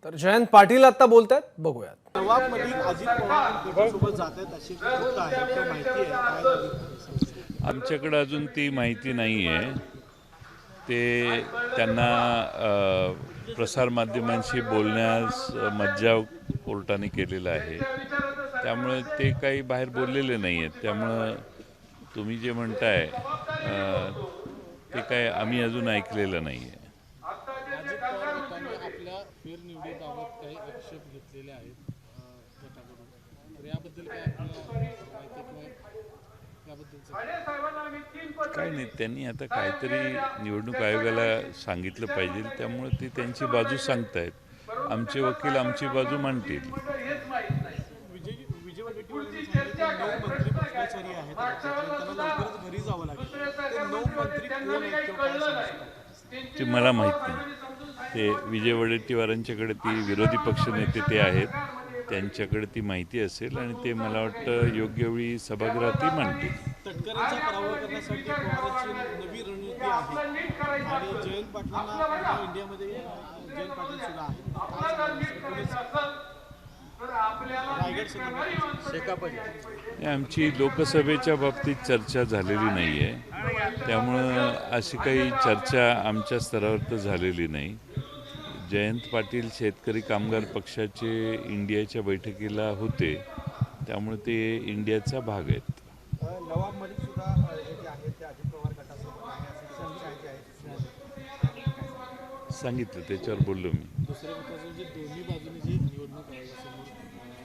तर जयंत पाटील आता बोलतात, बघूयात. नवाब मलिक अजित पवार सोबत जात आहेत अशी वृत्त आहे किंवा माहिती आहे काय? आमच्याकडे अजून ती माहिती नाही आहे. ते त्यांना प्रसारमाध्यमांशी बोलण्यास मज्जाव कोर्टाने केलेला आहे, त्यामुळे ते काही बाहेर बोललेले नाही आहेत. त्यामुळं तुम्ही जे म्हणताय ते काय आम्ही अजून ऐकलेलं नाही आहे. अजित पवार गटाने आपल्या फेरनिवडीबाबत काही आक्षेप घेतलेले आहेत गटाकडून, तर याबद्दल काय आपल्याला माहिती किंवा याबद्दलचं काय नाही, त्यांनी आता काहीतरी निवडणूक आयोगाला सांगितलं पाहिजे, त्यामुळे ते त्यांची बाजू सांगतायत. आमचे वकील आमची बाजू मांडतील. विजय वडेट्टीवारांनी सांगितलं 9 मंत्री भ्रष्टाचारी आहेत राज्यातले, त्यांना लवकरच घरी जावं लागेल. ते 9 मंत्री कोण आहेत किंवा काय सांगू शकाल? ते मला माहीत नाही. ते विजय वडेट्टीवारांच्याकडे ती विरोधी पक्षनेते ते आहेत, त्यांच्याकडे ती माहिती असेल आणि ते मला वाटतं योग्य वेळी सभागृहात ती मांडतील. तटकरेंचा पराभव करण्यासाठी पवारांची नवी रणनीती आहे आणि जयंत पाटलांना पुन्हा इंडियामध्ये जयंत पाटील सुद्धा आहेत. आमची लोकसभेच्या बाबतीत चर्चा झालेली नाही आहे, त्यामुळं अशी काही चर्चा आमच्या स्तरावर तर झालेली नाही. जयंत पाटील शेतकरी कामगार पक्षाचे इंडियाच्या बैठकीला होते, त्यामुळे ते इंडियाचा भाग आहेत. नवाब मलिक सुद्धा जे आहेत ते अजित पवार गटासोबत आहे सांगितलं, त्याच्यावर बोललो मी. दुसऱ्या पक्षाचं जे दोन्ही बाजूने जी निवडणूक आयोगासमोर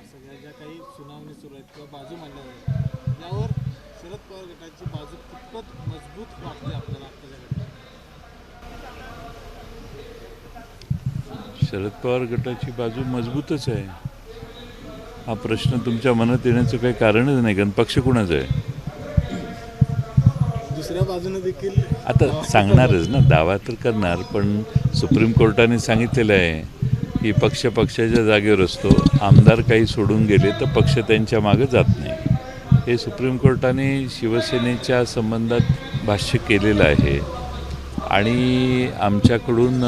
सगळ्या ज्या काही सुनावणी सुरू आहेत किंवा बाजू मांडल्या जातात, यावर शरद पवार गटाची बाजू कितपत मजबूत वाटते आपल्याला आत्ताच्या घडीला? शरद पवार गटाची बाजू मजबूतच आहे. हा प्रश्न तुमच्या मनात येण्याचं काही कारणच नाही, कारण पक्ष कुणाचा आहे? दुसऱ्या बाजूने देखील आता सांगणारच ना, दावा तर करणार, पण सुप्रीम कोर्टाने सांगितलेलं आहे की पक्ष पक्षाच्या जागेवर असतो. आमदार काही सोडून गेले तर पक्ष त्यांच्या मागे जात नाही. हे सुप्रीम कोर्टाने शिवसेनेच्या संबंधात भाष्य केलेलं आहे आणि आमच्याकडून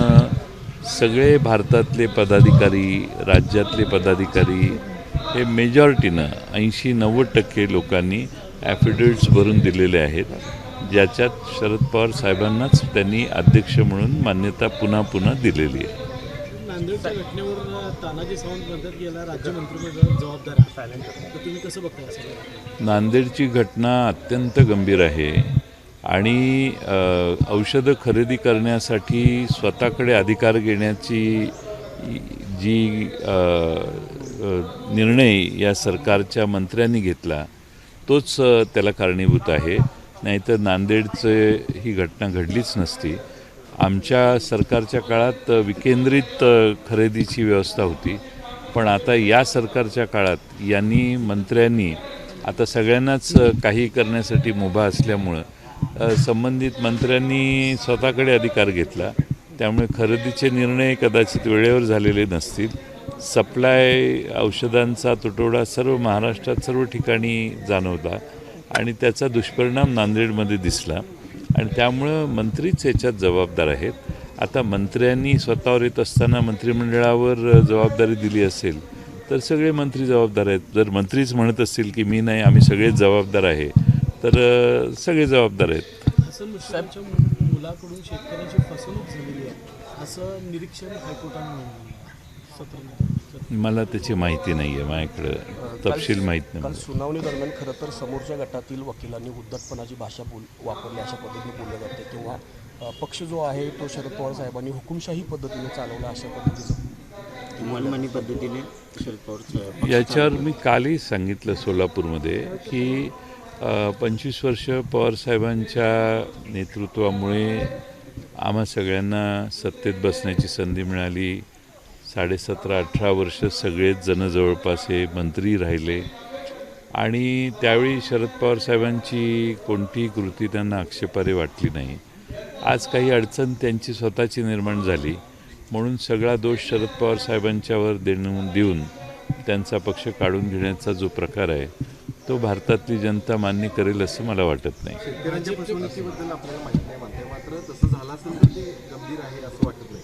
सगळे भारतातले पदाधिकारी, राज्यातले पदाधिकारी हे मेजॉरिटीनं 80-90% लोकांनी ॲफिडेविट्स भरून दिलेले आहेत, ज्याच्यात शरद पवार साहेबांनाच त्यांनी अध्यक्ष म्हणून मान्यता पुन्हा दिलेली आहे. नांदेडच्या घटनेवर तानाजी सावंत म्हणतात की याला राज्य मंत्रिमंडळ जबाबदार आहे, तर तुम्ही कसं बघताय सगळं? नांदेडची घटना अत्यंत गंभीर आहे आणि औषधं खरेदी करण्यासाठी स्वतःकडे अधिकार घेण्याची जी निर्णय या सरकारच्या मंत्र्यांनी घेतला तोच त्याला कारणीभूत आहे. नाहीतर नांदेडचं ही घटना घडलीच नसती. आमच्या सरकारच्या काळात विकेंद्रित खरेदीची व्यवस्था होती, पण आता या सरकारच्या काळात मंत्र्यांनी आता सगळ्यांनाच काही करण्यासाठी मुभा असल्यामुळं संबंधित मंत्र्यांनी स्वतःकडे अधिकार घेतला, त्यामुळे खरेदीचे निर्णय कदाचित वेळेवर झालेले नसतील. सप्लाय औषधांचा तुटवडा सर्व महाराष्ट्रात सर्व ठिकाणी जाणवला आणि त्याचा दुष्परिणाम नांदेडमध्ये दिसला आणि त्यामुळं मंत्रीच याच्यात जबाबदार आहेत. आता मंत्र्यांनी स्वतःवर येत असताना मंत्रिमंडळावर जबाबदारी दिली असेल तर सगळे मंत्री जबाबदार आहेत. जर मंत्रीच म्हणत असतील की मी नाही, आम्ही सगळेच जबाबदार आहे, तर सगळे जबाबदार आहेत. हसन मुश्रीफच्या मुलाकडून शेतकऱ्यांची फसवणूक झालेली आहे असं निरीक्षण हायकोर्टाने नोंदवलं. मला त्याची माहिती नाही आहे, माझ्याकडं तपशील माहीत नाही. काल सुनावणी दरम्यान खरं तर समोरच्या गटातील वकिलांनी उद्धटपणाची भाषा वापरली अशा पद्धतीने बोललं जाते, किंवा पक्ष जो आहे तो शरद पवार साहेबांनी हुकुमशाही पद्धतीने चालवला अशा पद्धतीचं मनमानी पद्धतीने शरद पवार. याच्यावर मी कालही सांगितलं सोलापूरमध्ये की 25 वर्ष पवारसाहेबांच्या नेतृत्वामुळे आम्हा सगळ्यांना सत्तेत बसण्याची संधी मिळाली. 17-18 वर्ष सगळेच जण जवळपास हे मंत्री राहिले आणि त्यावेळी शरद पवार साहेबांची कोणतीही कृती त्यांना आक्षेपार्ह वाटली नाही. आज काही अडचण त्यांची स्वतःची निर्माण झाली म्हणून सगळा दोष शरद पवार साहेबांच्यावर देऊन त्यांचा पक्ष काढून घेण्याचा जो प्रकार आहे तो भारतातली जनता मान्य करेल असं मला वाटत नाही. शेतकऱ्यांच्या फसवणुकीबद्दल आपल्याला माहिती नाही म्हणते, मात्र तसं झालं असेल तर ते गंभीर आहे असं वाटत नाही.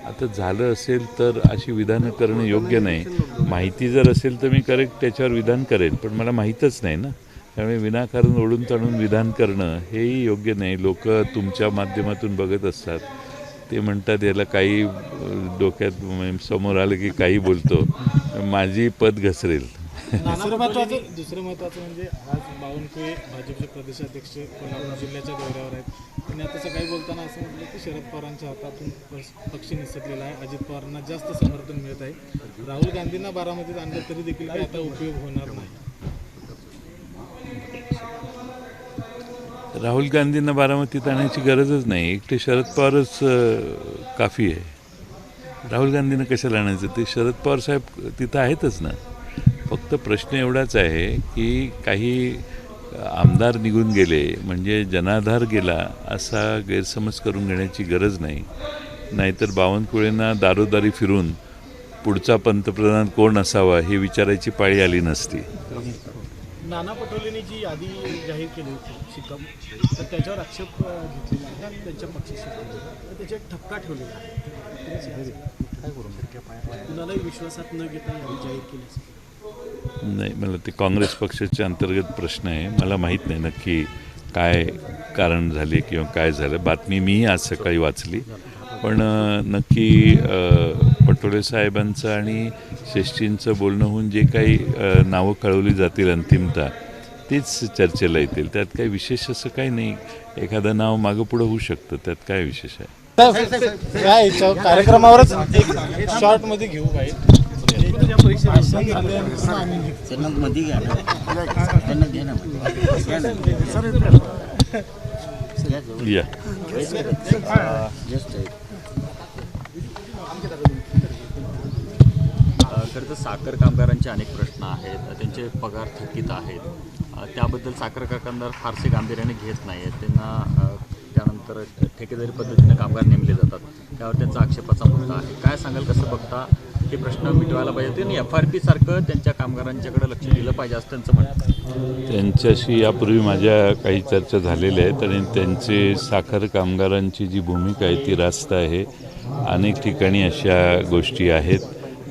आता झालं असेल तर अशी विधानं करणं योग्य नाही. माहिती जर असेल तर मी करेक्ट त्याच्यावर विधान करेन, पण मला माहीतच नाही ना, त्यामुळे विनाकारण ओढून ताणून विधान करणं हेही योग्य नाही. लोक तुमच्या माध्यमातून बघत असतात, ते म्हणतात याला काही डोक्यात समोर आलं की काही बोलतो, माझी पद घसरेल. दुसरं महत्त्वाचं म्हणजे आज बावनकुळे भाजपचे प्रदेशाध्यक्ष कोल्हापूर जिल्ह्याच्या दौऱ्यावर आहेत. त्यांनी आता सकाळी बोलताना असं म्हटलं की शरद पवारांच्या हातातून पक्ष निसटलेला आहे, अजित पवारांना जास्त समर्थन मिळत आहे. राहुल गांधींना बारामतीत आणलं तरी देखील काही आता उपयोग होणार नाही. राहुल गांधींना बारामतीत आणायची गरजच नाही, एकटे शरद पवारच काफी आहे. राहुल गांधींना कशाला आणायचं, ते शरद पवार साहेब तिथं आहेतच ना. फक्त प्रश्न एवढाच आहे की काही आमदार निघून गेले म्हणजे जनाधार गेला असा गैरसमज करून घेण्याची गरज नाही. नाहीतर बावनकुळेंना दारोदारी फिरून पुढचा पंतप्रधान कोण असावा हे विचारायची पाळी आली नसती. नाना पटोलेंनी जी यादी जाहीर केली होती शिकम, तर त्याच्यावर आक्षेप घेतलेला आहे त्यांच्या पक्षाशी, तर त्याच्यावर ठपका ठेवलेला आहे. काय करून कुणालाही विश्वासात न घेता यादी जाहीर केली नाही, मला ते काँग्रेस पक्षाच्या अंतर्गत प्रश्न आहे, मला माहीत नाही नक्की काय कारण झाले किंवा काय झालं. बातमी मीही आज सकाळी वाचली, पण नक्की पटोले साहेबांचं आणि श्रेष्ठींचं बोलणं होऊन जे काही नावं कळवली जातील अंतिमतः तेच चर्चेला येतील. त्यात काही विशेष असं काही नाही. एखादं नाव मागं पुढं होऊ शकतं, त्यात काय विशेष आहे. कार्यक्रमावरच शॉर्ट मध्ये घेऊ काही त्यांना मध्ये घ्या ना, त्यांना घ्या ना या जस्ट खरं तर साखर कामगारांचे अनेक प्रश्न आहेत, त्यांचे पगार थकीत आहेत. त्याबद्दल साखर कारखानदार फारसे गांभीर्याने घेत नाही आहेत. त्यांना त्यानंतर ठेकेदारी पद्धतीने कामगार नेमले जातात, त्यावर त्यांचा आक्षेपाचा मुद्दा आहे. काय सांगाल, कसं बघता हे प्रश्न मिटवायला पाहिजे आणि FRP सारखं त्यांच्या कामगारांच्याकडे लक्ष दिलं पाहिजे असं त्यांचं म्हणणं. त्यांच्याशी यापूर्वी माझ्या काही चर्चा झालेल्या आहेत आणि त्यांचे साखर कामगारांची जी भूमिका आहे ती रास्त आहे. अनेक ठिकाणी अशा गोष्टी आहेत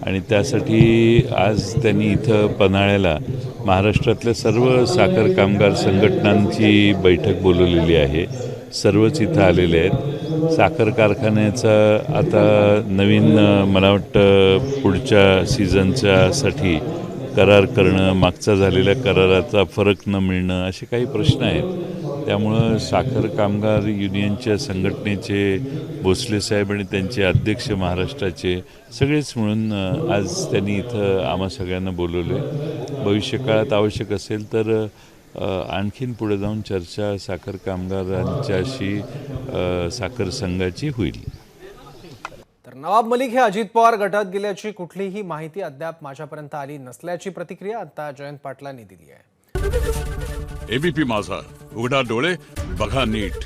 आणि त्यासाठी आज त्यांनी इथं पन्हाळ्याला महाराष्ट्रातल्या सर्व साखर कामगार संघटनांची बैठक बोलवलेली आहे. सर्वच इथं आलेले आहेत. साखर कारखान्याचा आता नवीन मला वाटतं पुढच्या सीझनच्यासाठी करार करणं, मागचा झालेल्या कराराचा फरक न मिळणं, असे काही प्रश्न आहेत. त्यामुळं साखर कामगार युनियनच्या संघटनेचे भोसले साहेब आणि त्यांचे अध्यक्ष महाराष्ट्राचे सगळेच मिळून आज त्यांनी इथं आम्हा सगळ्यांना बोलवले. भविष्यकाळात आवश्यक असेल तर आणखीन पुढे जाऊन चर्चा साखर कामगारांच्याशी साखर संघाची होईल. तर नवाब मलिक हे अजित पवार गटात गेल्याची कुठलीही माहिती अद्याप माझ्यापर्यंत आली नसल्याची प्रतिक्रिया आता जयंत पाटलांनी दिली आहे. एबीपी माझा, उघडा डोळे बघा नीट.